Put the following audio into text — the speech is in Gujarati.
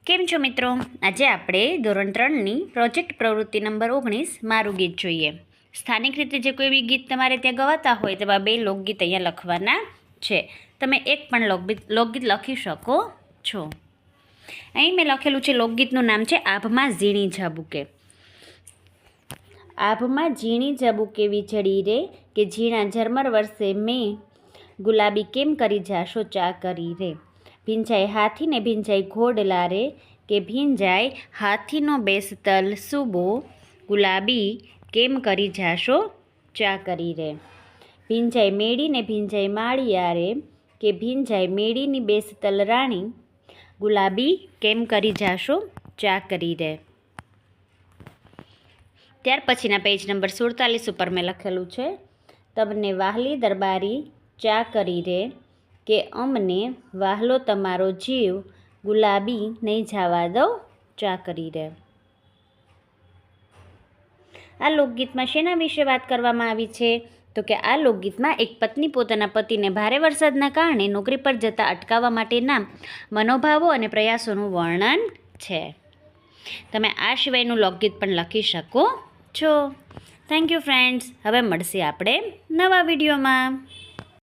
કેમ છો મિત્રો? આજે આપણે ધોરણ 3ની પ્રોજેક્ટ પ્રવૃત્તિ નંબર 19 મારું ગીત જોઈએ. સ્થાનિક રીતે જે કોઈ બી ગીત તમારે ત્યાં ગવાતા હોય તેવા 2 લોકગીત અહીંયા લખવાના છે. તમે એક પણ લોકગીત લખી શકો છો. અહીં મેં લખેલું છે, લોકગીતનું નામ છે આભમાં ઝીણી ઝાબુકે. આભમાં ઝીણી ઝાબુકે વીજળી રે, કે ઝીણા ઝરમર વર્ષે મેં ગુલાબી કેમ કરી જાશો ચા કરી રે. ભીંજાય હાથી ને ભીંજાય ઘોડલા રે, કે ભીંજાય હાથીનો બેસતલ સુબો, ગુલાબી કેમ કરી જાશો ચા કરી રે. ભીંજાય મેળી ને ભીંજાય માળિયા રે, કે ભીંજાય મેળીની બેસતલ રાણી, ગુલાબી કેમ કરી જાશો ચા કરી રે. ત્યાર પછીના પેજ નંબર 47 ઉપર મેં લખેલું છે, તમને વાહલી દરબારી ચા કરી રે, કે અમને વાહલો તમારો જીવ, ગુલાબી નહીં જવા દો ચા કરી રે. આ લોકગીતમાં શેના વિશે વાત કરવામાં આવી છે? તો કે આ લોકગીતમાં એક પત્ની પોતાના પતિને ભારે વરસાદના કારણે નોકરી પર જતા અટકાવવા માટેના મનોભાવો અને પ્રયાસોનું વર્ણન છે. તમે આ સિવાયનું લોકગીત પણ લખી શકો છો. Thank you friends. હવે મળશે આપણે નવા વિડીયોમાં.